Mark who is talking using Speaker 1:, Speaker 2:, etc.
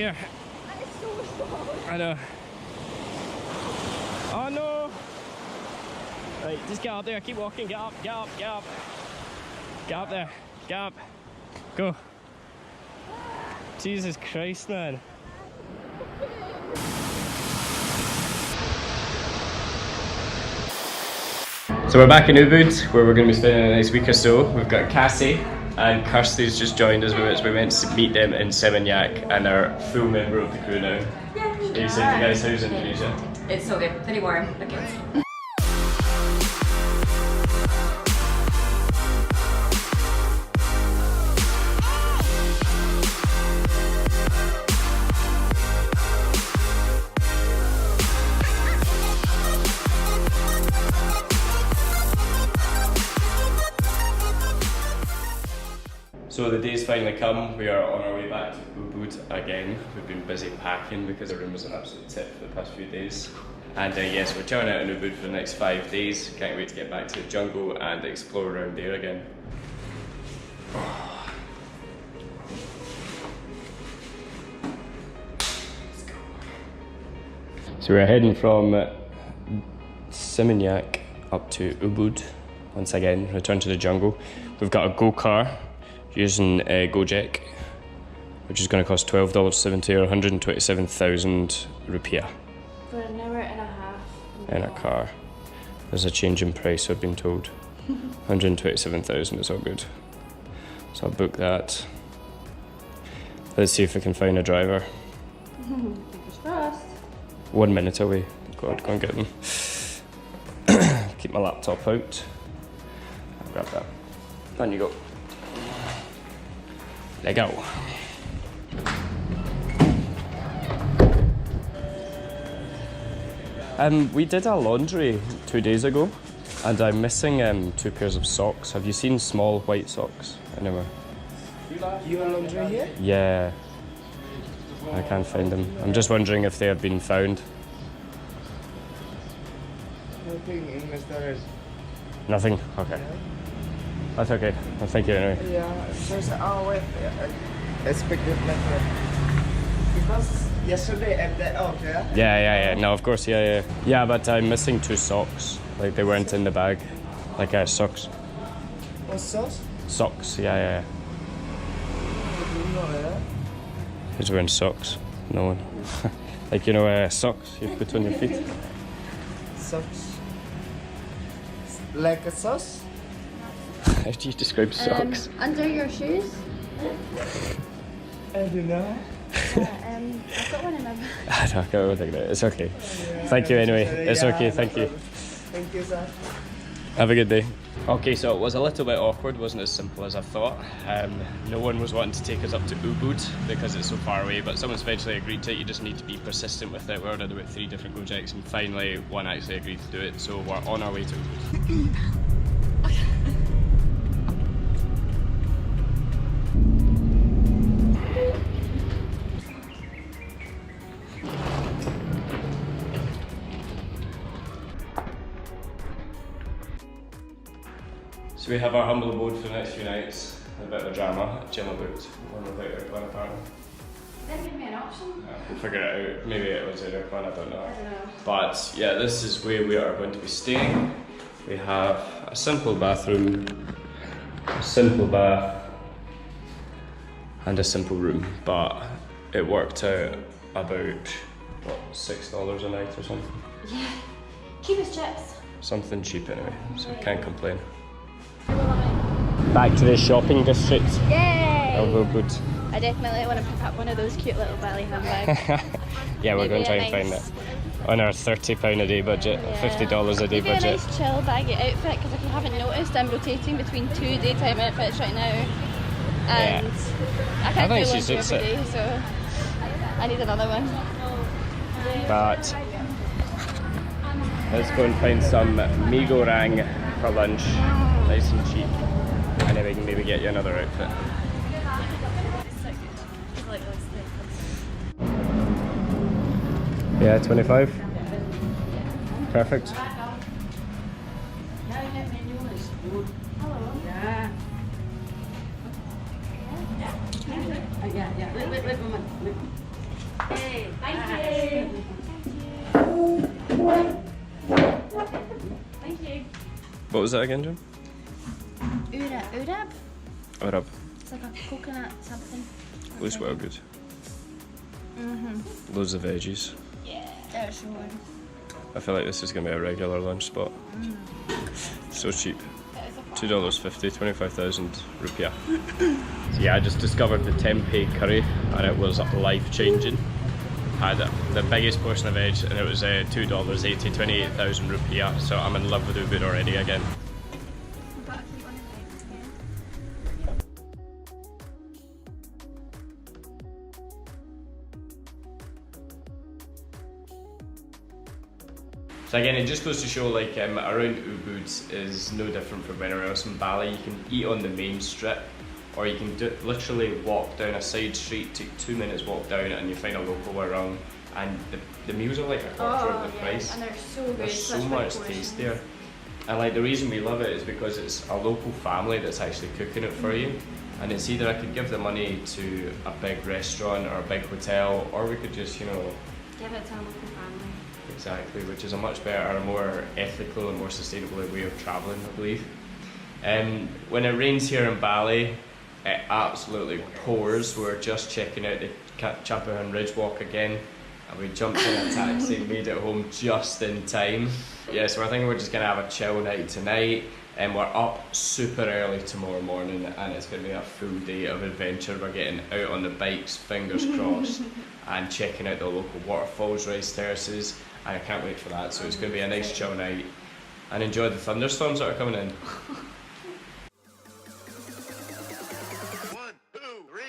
Speaker 1: Here.
Speaker 2: That is so small.
Speaker 1: I know. Oh no! Right, just get up there, keep walking, get up, get up, get up. Get up there, get up. Go. Jesus Christ, man. So we're back in Ubud, where we're going to be spending the next week or so. We've got Cassie and Kirsty's just joined us. We went to meet them in Seminyak and are full member of the crew now.
Speaker 2: Yeah.
Speaker 1: You said to guys, how's Indonesia?
Speaker 3: It's so good, very warm. Look at it.
Speaker 1: So the day's finally come. We are on our way back to Ubud again. We've been busy packing because the room was an absolute tip for the past few days. And yes, we're chilling out in Ubud for the next 5 days. Can't wait to get back to the jungle and explore around there again. Let's go. So we're heading from Seminyak up to Ubud once again, return to the jungle. We've got a go-car using Gojek, which is going to cost $12.70 or 127,000 rupiah.
Speaker 2: For an hour and a half.
Speaker 1: In a car. There's a change in price, I've been told. 127,000 is all good. So I'll book that. Let's see if we can find a driver.
Speaker 2: Fingers crossed.
Speaker 1: 1 minute away. God, go and get them. Keep my laptop out. I'll grab that. On you go. Let go. We did our laundry 2 days ago, and I'm missing 2 pairs of socks. Have you seen small white socks anywhere?
Speaker 4: Your laundry here?
Speaker 1: Yeah. I can't find them. I'm just wondering if they have been found.
Speaker 4: Nothing in the storage.
Speaker 1: Nothing? Okay. That's okay. Well, thank you anyway.
Speaker 4: Yeah, just wait. I expect it like that. Because yesterday at the yeah?
Speaker 1: Yeah. No, of course, yeah. Yeah, but I'm missing 2 socks. Like, they weren't in the bag. Like, socks.
Speaker 4: What sauce?
Speaker 1: Socks, yeah. Who's wearing socks? No one. Like, you know, socks you put on your feet.
Speaker 4: Socks. Like a sauce?
Speaker 1: How do you describe socks?
Speaker 2: Under your shoes.
Speaker 4: I don't know.
Speaker 2: I've got one in my bag.
Speaker 1: I don't think that. It's okay. Thank you anyway. It's okay, thank you.
Speaker 4: Thank you, sir.
Speaker 1: Have a good day. Okay, so it was a little bit awkward, wasn't as simple as I thought. No one was wanting to take us up to Ubud because it's so far away, but someone's eventually agreed to it. You just need to be persistent with it. We ordered about 3 different Gojeks, and finally one actually agreed to do it, so we're on our way to Ubud. So we have our humble abode for the next few nights. A bit of a drama. Jim booked one without aircon apparently.
Speaker 2: Didn't give me an option.
Speaker 1: We'll figure it out. Maybe it was an aircon, I don't know.
Speaker 2: I don't know.
Speaker 1: But yeah, this is where we are going to be staying. We have a simple bathroom, a simple bath, and a simple room. But it worked out about, what, $6 a night or something?
Speaker 2: Yeah. Keep us chips.
Speaker 1: Something cheap anyway, so can't complain. Back to the shopping district
Speaker 2: Yay!
Speaker 1: of Ubud.
Speaker 2: I definitely want to pick up one of those cute little BALI handbags.
Speaker 1: Yeah, we're going to try and
Speaker 2: Maybe a
Speaker 1: find
Speaker 2: nice-
Speaker 1: it. On our £30 a day budget,
Speaker 2: Yeah.
Speaker 1: $50 a day
Speaker 2: Maybe a
Speaker 1: budget.
Speaker 2: nice chill baggy outfit, because if you haven't noticed, I'm rotating between 2 daytime outfits right now. And I can't
Speaker 1: I think
Speaker 2: do
Speaker 1: she
Speaker 2: one
Speaker 1: suits
Speaker 2: every
Speaker 1: it.
Speaker 2: day, so I need another one.
Speaker 1: But let's go and find some mee goreng for lunch, nice and cheap, and then we can maybe get you another outfit. Yeah, 25. Perfect.
Speaker 3: Hey, thank you. Thank you.
Speaker 1: What was that again, Jim?
Speaker 2: Urab?
Speaker 1: Arab.
Speaker 2: It's like a coconut something.
Speaker 1: Looks well good. Loads of veggies.
Speaker 2: Yeah, they're so good.
Speaker 1: I feel like this is going to be a regular lunch spot. So cheap. $2.50, 25,000 rupiah. So yeah, I just discovered the Tempe Kari and it was life-changing. Had the biggest portion of veg and it was $2.80, 28,000 rupiah. So I'm in love with Ubud already again. So again, it just goes to show like around Ubud is no different from anywhere else in Bali. You can eat on the main strip or you can literally walk down a side street, take 2 minutes walk down and you find a local warung, and the meals are like a quarter of the price.
Speaker 2: And they're so good.
Speaker 1: They're so much tastier. And like the reason we love it is because it's a local family that's actually cooking it for you. And it's either I could give the money to a big restaurant or a big hotel, or we could just, you know,
Speaker 3: Give it to a local family.
Speaker 1: exactly, which is a much better, a more ethical and more sustainable way of travelling, I believe. When it rains here in Bali, it absolutely pours. We're just checking out the Chapahan Ridge Walk again, and we jumped in a taxi and made it home just in time. Yeah, so I think we're just going to have a chill night tonight, and we're up super early tomorrow morning, and it's going to be a full day of adventure. We're getting out on the bikes, fingers crossed, and checking out the local waterfalls, rice terraces, and I can't wait for that. So it's going to be a nice chill night, and enjoy the thunderstorms that are coming in.
Speaker 5: 1, 2, 3.